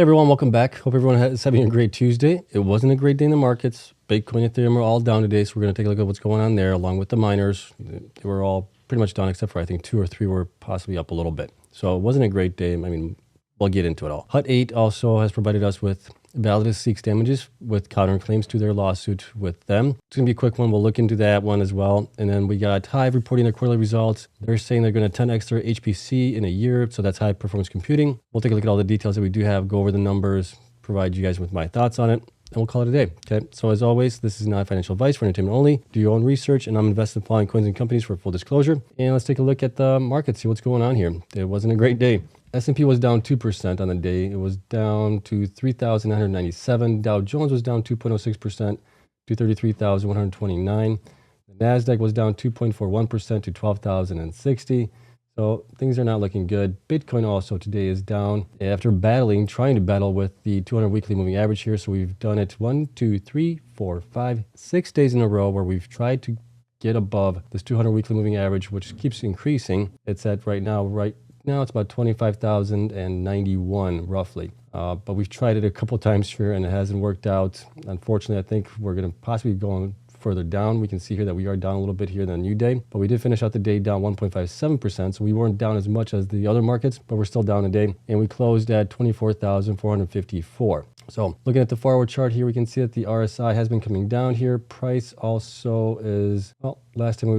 Hey everyone, welcome back. Hope everyone is having a great Tuesday. It wasn't a great day in the markets. Bitcoin and Ethereum are all down today, so we're going to take a look at what's going on there, along with the miners. They were all pretty much down, except for I think 2 or 3 were possibly up a little bit. So it wasn't a great day. I mean, we'll get into it all. Hut 8 also has provided us with Validus seeks damages with counterclaims to their lawsuit with them. It's going to be a quick one. We'll look into that one as well. And then we got Hive reporting their quarterly results. They're saying they're going to 10x their HPC in a year. So that's high performance computing. We'll take a look at all the details that we do have, go over the numbers, provide you guys with my thoughts on it, and we'll call it a day. Okay. So as always, this is not financial advice, for entertainment only. Do your own research, and I'm invested in following coins and companies for full disclosure. And let's take a look at the market, see what's going on here. It wasn't a great day. S&P was down 2% on the day. It was down to 3,997. Dow Jones was down 2.06% to 33,129. The NASDAQ was down 2.41% to 12,060. So things are not looking good. Bitcoin also today is down after trying to battle with the 200 weekly moving average here. So we've done it 6 days in a row where we've tried to get above this 200 weekly moving average, which keeps increasing. It's at right now it's about 25,091 roughly. But we've tried it a couple times here and it hasn't worked out. Unfortunately, I think we're going to possibly go further down. We can see here that we are down a little bit here than the new day, but we did finish out the day down 1.57%. So we weren't down as much as the other markets, but we're still down today. And we closed at 24,454. So looking at the forward chart here, we can see that the RSI has been coming down here. Price also is, well, last time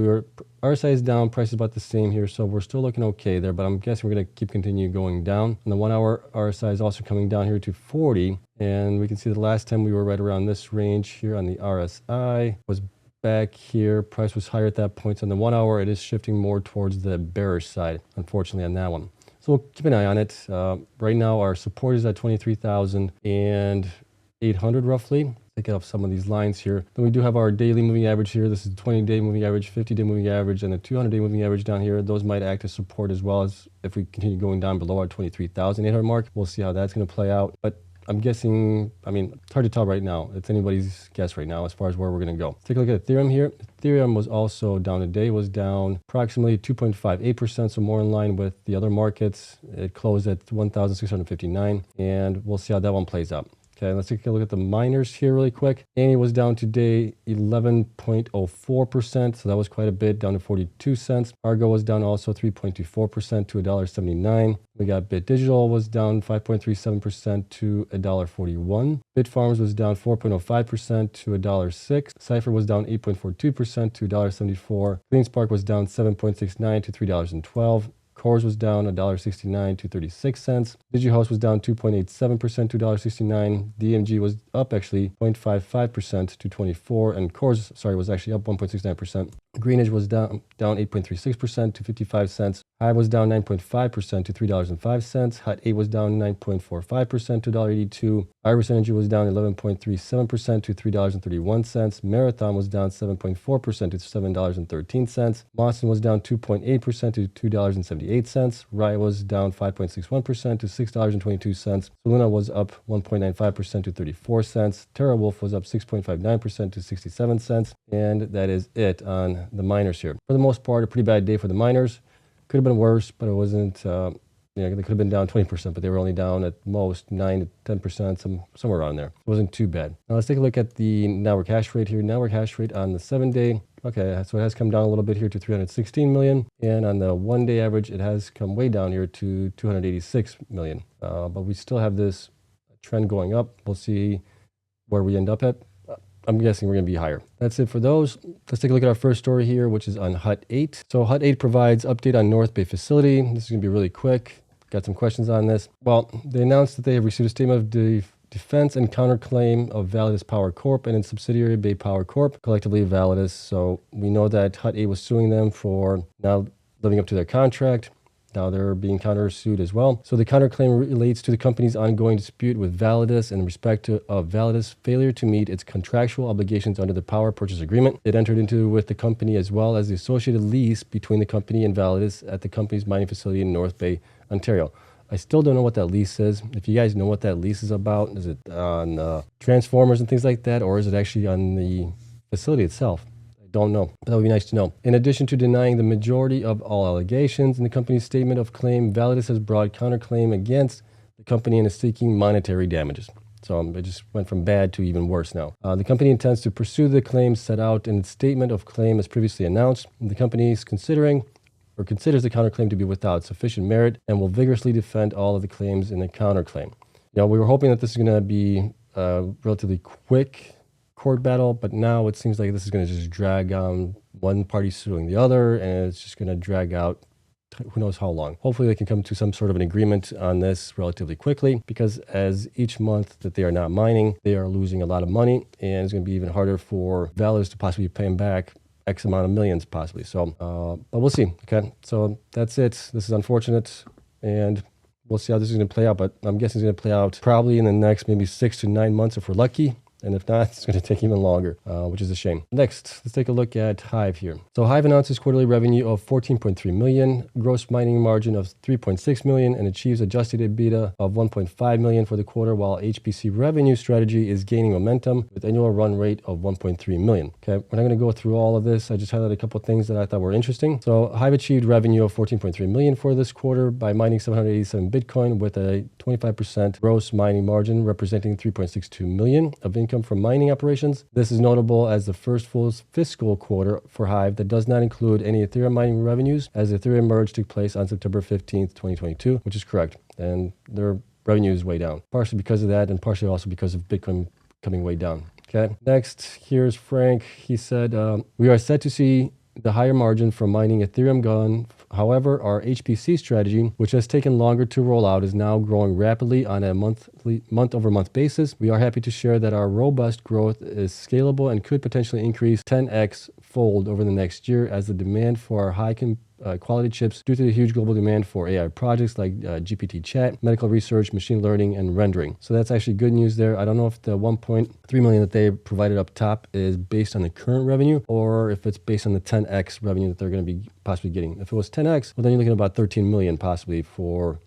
RSI is down, price is about the same here. So we're still looking okay there, but I'm guessing we're going to continue going down. And the 1 hour RSI is also coming down here to 40. And we can see the last time we were right around this range here on the RSI was back here. Price was higher at that point. So on the 1 hour, it is shifting more towards the bearish side, unfortunately, on that one. So we'll keep an eye on it. Right now, our support is at 23,800 roughly. Take off some of these lines here. Then we do have our daily moving average here. This is the 20-day moving average, 50-day moving average, and the 200-day moving average down here. Those might act as support as well as if we continue going down below our 23,800 mark. We'll see how that's going to play out. But I'm guessing, I mean, it's hard to tell right now. It's anybody's guess right now as far as where we're going to go. Take a look at Ethereum here. Ethereum was also down today, was down approximately 2.58%, so more in line with the other markets. It closed at 1,659, and we'll see how that one plays out. Okay, let's take a look at the miners here really quick. Annie was down today 11.04%, so that was quite a bit, down to 42 cents. Argo was down also 3.24% to $1.79. We got Bit Digital was down 5.37% to $1.41. Bitfarms was down 4.05% to $1.06. Cypher was down 8.42% to $1.74. CleanSpark was down 7.69 to $3.12. Cores was down $1.69 to 36 cents. DigiHost was down 2.87% to $1.69. DMG was up actually 0.55% to 24, and Cores, was actually up 1.69%. Greenidge was down 8.36% to 55 cents. Hive was down 9.5% to $3.05. Hut 8 was down 9.45% to $1.82. Iris Energy was down 11.37% to $3.31. Marathon was down 7.4% to $7.13. Mawson was down 2.8% to $2.78. Riot was down 5.61% to $6.22. Soluna was up 1.95% to 34 cents. TerraWolf was up 6.59% to 67 cents. And that is it on the miners here. For the most part, a pretty bad day for the miners. Could have been worse, but it wasn't, they could have been down 20%, but they were only down at most 9 to 10%, somewhere around there. It wasn't too bad. Now let's take a look at the network hash rate here. Network hash rate on the 7-day. Okay, so it has come down a little bit here to 316 million. And on the 1-day average, it has come way down here to 286 million. But we still have this trend going up. We'll see where we end up at. I'm guessing we're going to be higher. That's it for those. Let's take a look at our first story here, which is on Hut 8. So Hut 8 provides update on North Bay facility. This is going to be really quick. Got some questions on this. Well, they announced that they have received a statement of defense and counterclaim of Validus Power Corp and its subsidiary Bay Power Corp, collectively Validus. So we know that Hut 8 was suing them for not living up to their contract. Now they're being countersued as well. So the counterclaim relates to the company's ongoing dispute with Validus in respect of Validus' failure to meet its contractual obligations under the power purchase agreement it entered into with the company, as well as the associated lease between the company and Validus at the company's mining facility in North Bay, Ontario. I still don't know what that lease is. If you guys know what that lease is about, is it on transformers and things like that, or is it actually on the facility itself? Don't know. That would be nice to know. In addition to denying the majority of all allegations in the company's statement of claim, Validus has brought counterclaim against the company and is seeking monetary damages. So it just went from bad to even worse now. The company intends to pursue the claims set out in its statement of claim as previously announced. The company is considers the counterclaim to be without sufficient merit and will vigorously defend all of the claims in the counterclaim. We were hoping that this is going to be a relatively quick court battle, but now it seems like this is going to just drag on one party suing the other, and it's just going to drag out who knows how long. Hopefully they can come to some sort of an agreement on this relatively quickly, because as each month that they are not mining, they are losing a lot of money, and it's going to be even harder for Validus to possibly pay them back X amount of millions possibly. So, but we'll see. Okay, so that's it. This is unfortunate, and we'll see how this is going to play out, but I'm guessing it's going to play out probably in the next maybe 6 to 9 months if we're lucky. And if not, it's going to take even longer, which is a shame. Next, let's take a look at Hive here. So Hive announces quarterly revenue of $14.3 million, gross mining margin of $3.6 million, and achieves adjusted EBITDA of $1.5 million for the quarter, while HPC revenue strategy is gaining momentum with annual run rate of $1.3 million. Okay, we're not going to go through all of this. I just highlighted a couple of things that I thought were interesting. So Hive achieved revenue of $14.3 million for this quarter by mining 787 Bitcoin with a 25% gross mining margin, representing $3.62 million of income from mining operations. This is notable as the first full fiscal quarter for Hive that does not include any Ethereum mining revenues, as the Ethereum merge took place on September 15th, 2022, which is correct. And their revenue is way down, partially because of that and partially also because of Bitcoin coming way down. Okay, next, here's Frank. He said, we are set to see the higher margin from mining Ethereum gone. However, our HPC strategy, which has taken longer to roll out, is now growing rapidly on a month-over-month basis. We are happy to share that our robust growth is scalable and could potentially increase 10x fold over the next year as the demand for our high quality chips due to the huge global demand for AI projects like GPT chat, medical research, machine learning, and rendering. So that's actually good news there. I don't know if the 1.3 million that they provided up top is based on the current revenue or if it's based on the 10x revenue that they're going to be possibly getting. If it was 10x, well, then you're looking at about 13 million possibly for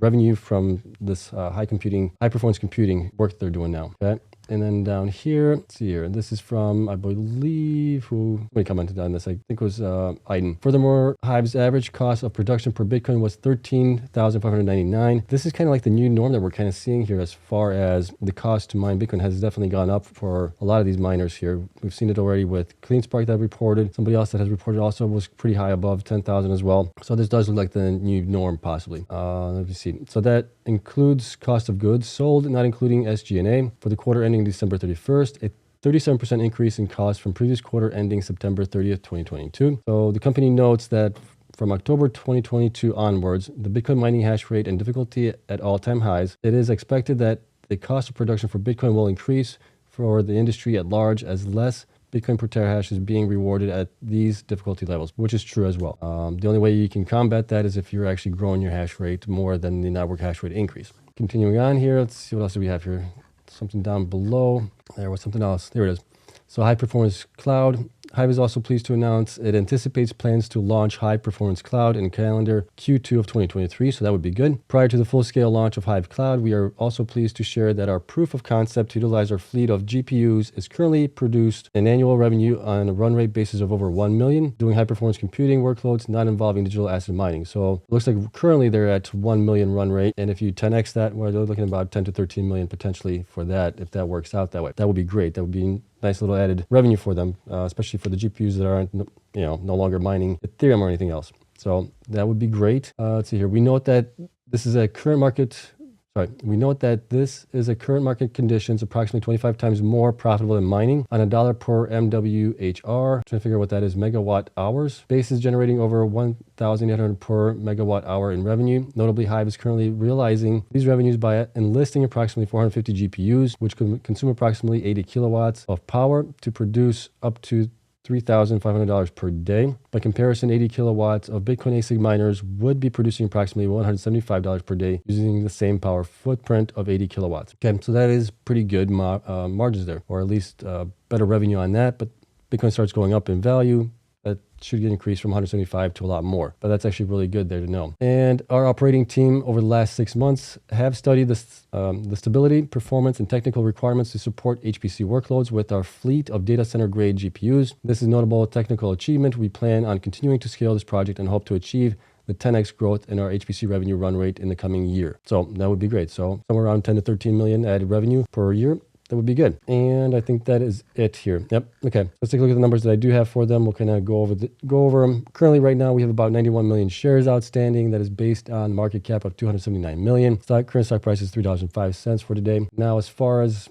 revenue from this high performance computing work they're doing now. Okay. And then down here, let's see here. This is from, I believe, somebody commented on this. I think it was Aiden. Furthermore, Hive's average cost of production per Bitcoin was $13,599. This is kind of like the new norm that we're kind of seeing here as far as the cost to mine Bitcoin has definitely gone up for a lot of these miners here. We've seen it already with CleanSpark that reported. Somebody else that has reported also was pretty high above 10,000 as well. So this does look like the new norm possibly. Let me see. So that includes cost of goods sold, not including SG&A. For the quarter ending December 31st, a 37% increase in cost from previous quarter ending September 30th, 2022. So the company notes that from October 2022 onwards, the Bitcoin mining hash rate and difficulty at all-time highs, it is expected that the cost of production for Bitcoin will increase for the industry at large as less Bitcoin per terahash is being rewarded at these difficulty levels, which is true as well. The only way you can combat that is if you're actually growing your hash rate more than the network hash rate increase. Continuing on here, let's see what else do we have here. Something down below. There was something else. There it is. So High Performance Cloud. Hive is also pleased to announce it anticipates plans to launch High Performance Cloud in calendar Q2 of 2023, so that would be good. Prior to the full-scale launch of Hive Cloud, we are also pleased to share that our proof of concept to utilize our fleet of GPUs is currently produced an annual revenue on a run rate basis of over 1 million, doing high-performance computing workloads not involving digital asset mining. So it looks like currently they're at 1 million run rate, and if you 10x that, well, they're looking at about 10 to 13 million potentially for that, if that works out that way. That would be great. That would be nice little added revenue for them, especially for the GPUs that aren't, no longer mining Ethereum or anything else. So that would be great. Let's see here. We note that this is a current market. We note that this is a current market conditions approximately 25 times more profitable than mining on $1 per MWHR. Trying to figure out what that is, megawatt hours. Base is generating over 1,800 per megawatt hour in revenue. Notably, Hive is currently realizing these revenues by enlisting approximately 450 GPUs, which could consume approximately 80 kilowatts of power to produce up to $3,500 per day. By comparison, 80 kilowatts of Bitcoin ASIC miners would be producing approximately $175 per day using the same power footprint of 80 kilowatts. Okay, so that is pretty good margins there, or at least better revenue on that. But Bitcoin starts going up in value, that should get increased from 175 to a lot more. But that's actually really good there to know. And our operating team over the last 6 months have studied the stability, performance, and technical requirements to support HPC workloads with our fleet of data center grade GPUs. This is notable technical achievement. We plan on continuing to scale this project and hope to achieve the 10x growth in our HPC revenue run rate in the coming year. So that would be great. So somewhere around 10 to 13 million added revenue per year. That would be good. And I think that is it here. Yep. Okay. Let's take a look at the numbers that I do have for them. We'll kind of go over them. Currently, right now, we have about 91 million shares outstanding. That is based on market cap of 279 million. Current stock price is $3.05 for today. Now, as far as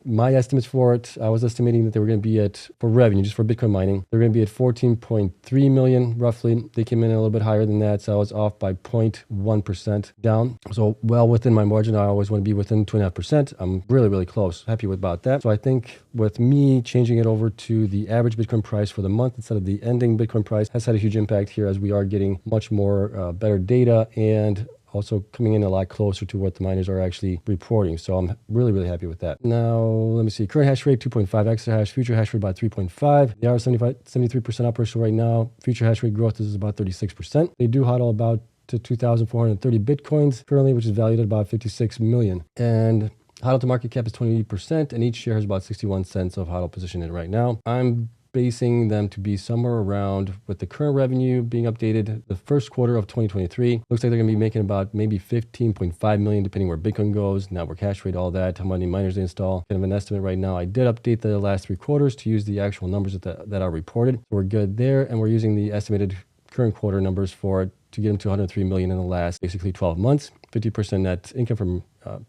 my estimates for it, I was estimating that they were going to be at, for revenue, just for Bitcoin mining, they're going to be at 14.3 million roughly. They came in a little bit higher than that, so I was off by 0.1% down. So well within my margin. I always want to be within 2.5%. I'm really, really close. Happy about that. So I think with me changing it over to the average Bitcoin price for the month instead of the ending Bitcoin price has had a huge impact here, as we are getting much more better data and also coming in a lot closer to what the miners are actually reporting. So I'm really, really happy with that. Now, let me see. Current hash rate, 2.5 exahash. Future hash rate about 3.5. They are 73% operational right now. Future hash rate growth is about 36%. They do hodl about to 2,430 Bitcoins currently, which is valued at about 56 million. And hodl to market cap is 28%, and each share has about 61 cents of hodl position in right now. I'm basing them to be somewhere around, with the current revenue being updated, the first quarter of 2023. Looks like they're going to be making about maybe 15.5 million, depending where Bitcoin goes, network hash rate, all that, how many miners they install. Kind of an estimate right now. I did update the last 3 quarters to use the actual numbers that are reported. So we're good there, and we're using the estimated current quarter numbers for it to get them to 103 million in the last basically 12 months. 50% net income from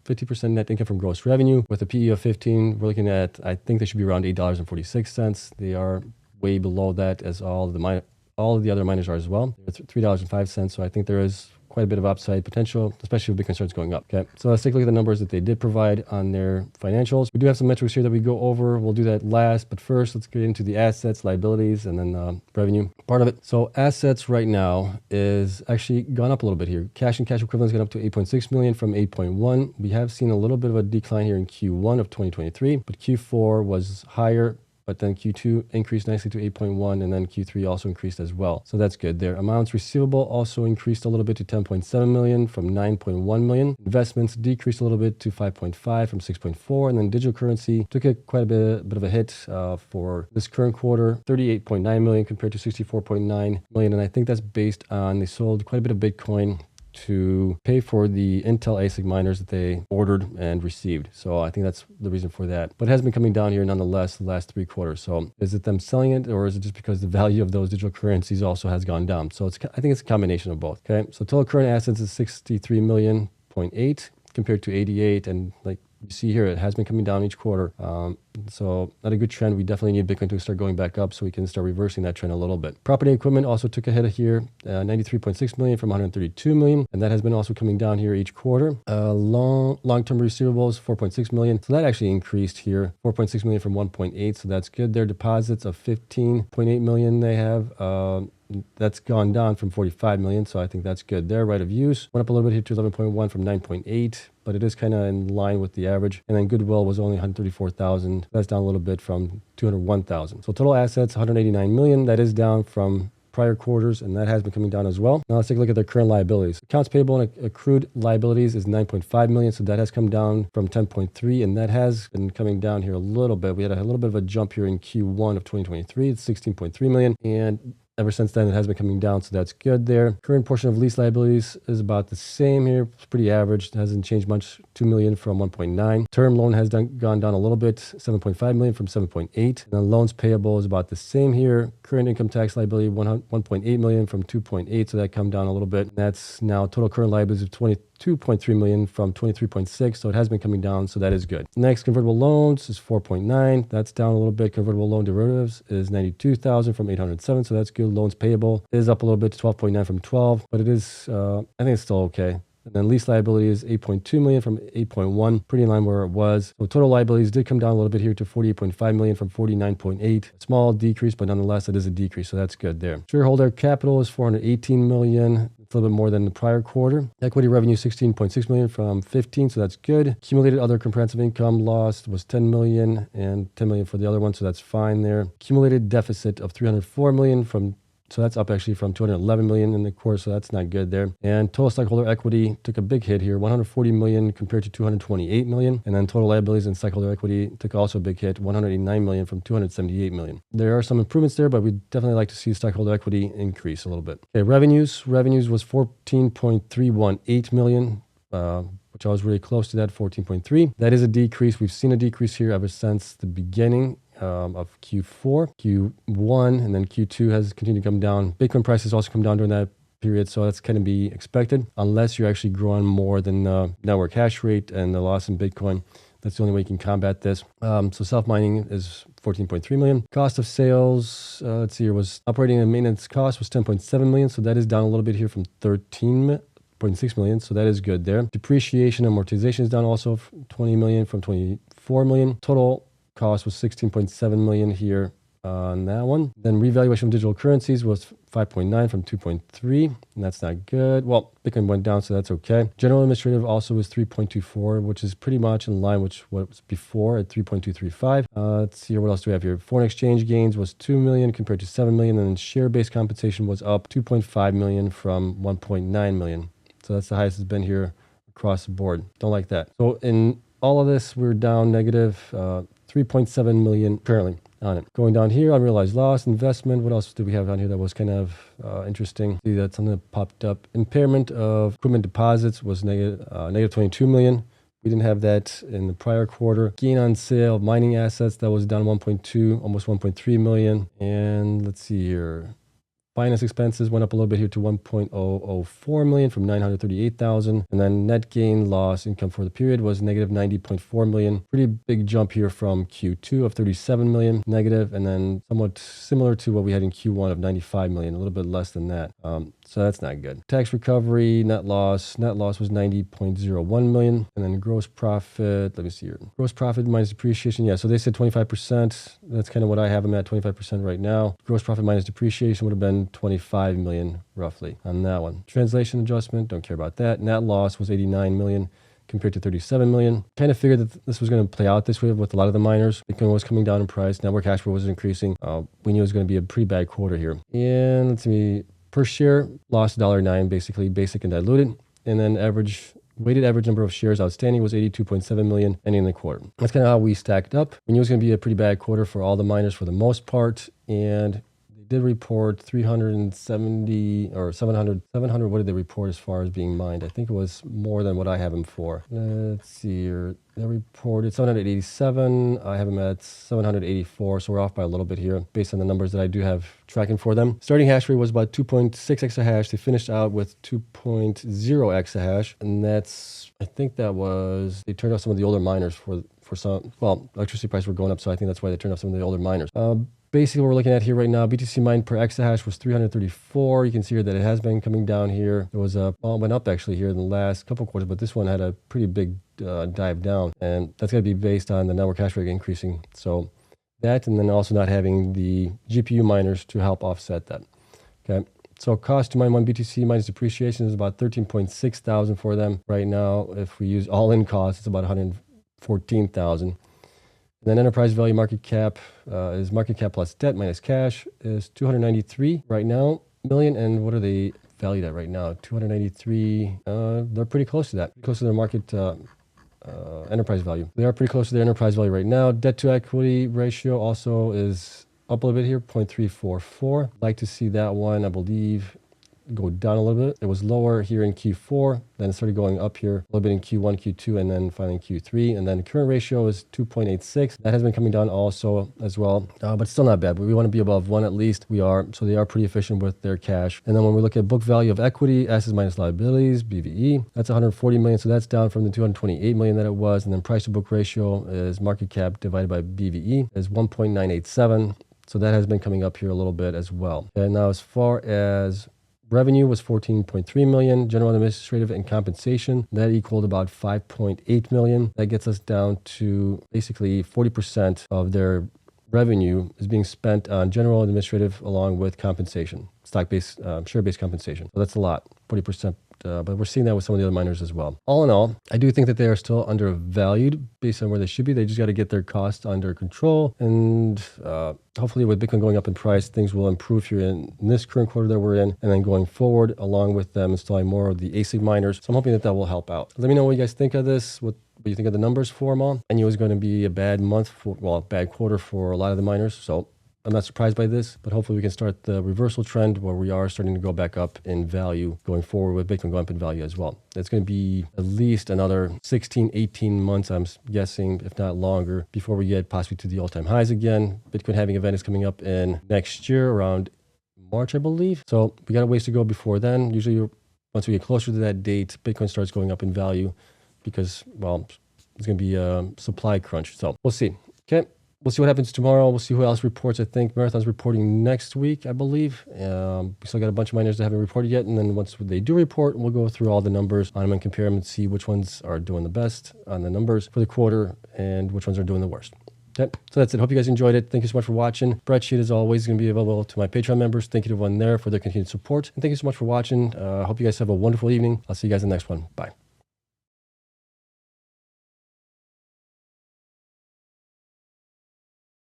50% net income from gross revenue with a PE of 15. We're looking at, I think they should be around $8.46. They are way below that, as all of the other miners are as well. It's $3.05. So I think there is quite a bit of upside potential, especially with Bitcoin starts going up. Okay, so let's take a look at the numbers that they did provide on their financials. We do have some metrics here that we go over. We'll do that last, but first let's get into the assets, liabilities, and then revenue part of it. So assets right now is actually gone up a little bit here. Cash and cash equivalents gone up to 8.6 million from 8.1. We have seen a little bit of a decline here in Q1 of 2023, but Q4 was higher. But then Q2 increased nicely to 8.1, and then Q3 also increased as well. So that's good there. Amounts receivable also increased a little bit to 10.7 million from 9.1 million. Investments decreased a little bit to 5.5 from 6.4. And then digital currency took quite a bit of a hit for this current quarter, 38.9 million compared to 64.9 million. And I think that's based on they sold quite a bit of Bitcoin to pay for the Intel ASIC miners that they ordered and received. So I think that's the reason for that. But it has been coming down here nonetheless the last 3 quarters. So is it them selling it, or is it just because the value of those digital currencies also has gone down? So I think it's a combination of both. Okay, so total current assets is 63 million 0.8 compared to 88, and like you see here, it has been coming down each quarter. So not a good trend. We definitely need Bitcoin to start going back up so we can start reversing that trend a little bit. Property and equipment also took a hit here, 93.6 million from 132 million. And that has been also coming down here each quarter. Long-term receivables, 4.6 million. So that actually increased here, 4.6 million from 1.8. So that's good. Their deposits of 15.8 million they have. That's gone down from 45 million. So I think that's good there. Right of use went up a little bit here to 11.1 from 9.8, but it is kind of in line with the average. And then goodwill was only 134,000. That's down a little bit from 201,000. So total assets, 189 million. That is down from prior quarters, and that has been coming down as well. Now let's take a look at their current liabilities. Accounts payable and accrued liabilities is 9.5 million. So that has come down from 10.3, and that has been coming down here a little bit. We had a little bit of a jump here in Q1 of 2023. It's 16.3 million. And ever since then, it has been coming down, so that's good there. Current portion of lease liabilities is about the same here. It's pretty average. It hasn't changed much. 2 million from 1.9. Term loan has gone down a little bit, 7.5 million from 7.8. And then loans payable is about the same here. Current income tax liability, 1.8 million from 2.8, so that come down a little bit. That's now total current liabilities of 22.3 million from 23.6, so it has been coming down, so that is good. Next, convertible loans is 4.9. That's down a little bit. Convertible loan derivatives is 92,000 from 807, so that's good. Loans payable is up a little bit to 12.9 from 12, but it is, I think it's still okay. And then lease liability is 8.2 million from 8.1, pretty in line where it was. So total liabilities did come down a little bit here to 48.5 million from 49.8. Small decrease, but nonetheless, it is a decrease, so that's good there. Shareholder capital is 418 million. It's a little bit more than the prior quarter. Equity revenue, 16.6 million from 15, so that's good. Accumulated other comprehensive income lost was 10 million and 10 million for the other one, so that's fine there. Accumulated deficit of 304 million from So that's up actually from 211 million in the quarter. So that's not good there. And total stockholder equity took a big hit here, 140 million compared to 228 million. And then total liabilities and stockholder equity took also a big hit, 189 million from 278 million. There are some improvements there, but we'd definitely like to see stockholder equity increase a little bit. Okay, revenues was 14.318 million. Which I was really close to that, 14.3. That is a decrease. We've seen a decrease here ever since the beginning of Q4, Q1, and then Q2 has continued to come down. Bitcoin prices also come down during that period, so that's kind of be expected unless you're actually growing more than the network hash rate and the loss in Bitcoin. That's the only way you can combat this. So self-mining is 14.3 million. Cost of sales, let's see here, was operating and maintenance cost was 10.7 million. So that is down a little bit here from 13.6 million. So that is good there. Depreciation and amortization is down also 20 million from 24 million. Total cost was 16.7 million here on that one. Then revaluation of digital currencies was 5.9 from 2.3, and that's not good. Well, Bitcoin went down, so that's okay. General administrative also was 3.24, which is pretty much in line with what was before at 3.235. Let's see here, what else do we have here? Foreign exchange gains was 2 million compared to 7 million, and then share-based compensation was up 2.5 million from 1.9 million. So that's the highest it's been here across the board. Don't like that. So in all of this, we're down negative 3.7 million currently on it. Going down here, unrealized loss, investment. What else do we have on here that was kind of interesting? See, that's something that popped up. Impairment of equipment deposits was negative 22 million. We didn't have that in the prior quarter. Gain on sale of mining assets, that was down 1.2, almost 1.3 million. And let's see here. Finance expenses went up a little bit here to 1.004 million from 938,000. And then net gain loss income for the period was negative 90.4 million. Pretty big jump here from Q2 of 37 million negative, and then somewhat similar to what we had in Q1 of 95 million, a little bit less than that. So that's not good. Tax recovery, net loss was 90.01 million. And then gross profit, let me see here. Gross profit minus depreciation. Yeah, so they said 25%. That's kind of what I have them at, 25% right now. Gross profit minus depreciation would have been 25 million roughly on that one. Translation adjustment, don't care about that. Net loss was 89 million compared to 37 million. Kind of figured that this was going to play out this way with a lot of the miners. Bitcoin was coming down in price. Network hash rate was increasing. We knew it was going to be a pretty bad quarter here. And let's see, per share, lost $1.09, basically basic and diluted. And then weighted average number of shares outstanding was 82.7 million ending the quarter. That's kind of how we stacked up. We knew it was going to be a pretty bad quarter for all the miners for the most part. And did report 370 or 700. What did they report as far as being mined? I think it was more than what I have them for. Let's see here. They reported 787. I have them at 784. So we're off by a little bit here based on the numbers that I do have tracking for them. Starting hash rate was about 2.6 exahash. They finished out with 2.0 exahash. And I think that was, they turned off some of the older miners for some, well, electricity prices were going up. So I think that's why they turned off some of the older miners. Basically, what we're looking at here right now, BTC mined per exahash was 334. You can see here that it has been coming down here. It was went up actually here in the last couple of quarters, but this one had a pretty big dive down, and that's going to be based on the network hash rate increasing. So that, and then also not having the GPU miners to help offset that. Okay. So cost to mine one BTC minus depreciation is about 13.6 thousand for them right now. If we use all in costs, it's about 114,000. And then enterprise value market cap is market cap plus debt minus cash is 293 right now million. And what are they valued at right now? 293. They're pretty close to that, close to their market enterprise value. They are pretty close to their enterprise value right now. Debt to equity ratio also is up a little bit here, 0.344. Like to see that one, I believe, go down a little bit. It was lower here in Q4, then it started going up here a little bit in Q1, Q2, and then finally in Q3. And then the current ratio is 2.86. That has been coming down also as well, but still not bad. But we want to be above 1 at least. We are, so they are pretty efficient with their cash. And then when we look at book value of equity, assets minus liabilities, BVE, that's 140 million. So that's down from the 228 million that it was. And then price to book ratio is market cap divided by BVE is 1.987. So that has been coming up here a little bit as well. And now as far as revenue was 14.3 million. General administrative and compensation, that equaled about 5.8 million. That gets us down to basically 40% of their revenue is being spent on general administrative along with compensation, stock-based, share-based compensation. So that's a lot. 40% but we're seeing that with some of the other miners as well. All in all, I do think that they are still undervalued based on where they should be. They just got to get their costs under control, and hopefully with Bitcoin going up in price, things will improve here in this current quarter that we're in, and then going forward, along with them installing more of the ASIC miners. So I'm hoping that that will help out. Let me know what you guys think of this, what you think of the numbers for them all. I knew it was going to be a bad month, a bad quarter for a lot of the miners, so I'm not surprised by this, but hopefully we can start the reversal trend where we are starting to go back up in value going forward with Bitcoin going up in value as well. It's going to be at least another 16, 18 months, I'm guessing, if not longer, before we get possibly to the all-time highs again. Bitcoin halving event is coming up in next year around March, I believe. So we got a ways to go before then. Usually once we get closer to that date, Bitcoin starts going up in value because, well, it's going to be a supply crunch. So we'll see. Okay. We'll see what happens tomorrow. We'll see who else reports. I think Marathon's reporting next week, I believe. We still got a bunch of miners that haven't reported yet. And then once they do report, we'll go through all the numbers on them and compare them and see which ones are doing the best on the numbers for the quarter and which ones are doing the worst. Okay, so that's it. Hope you guys enjoyed it. Thank you so much for watching. Spreadsheet, as always, is going to be available to my Patreon members. Thank you to everyone there for their continued support. And thank you so much for watching. Hope you guys have a wonderful evening. I'll see you guys in the next one. Bye.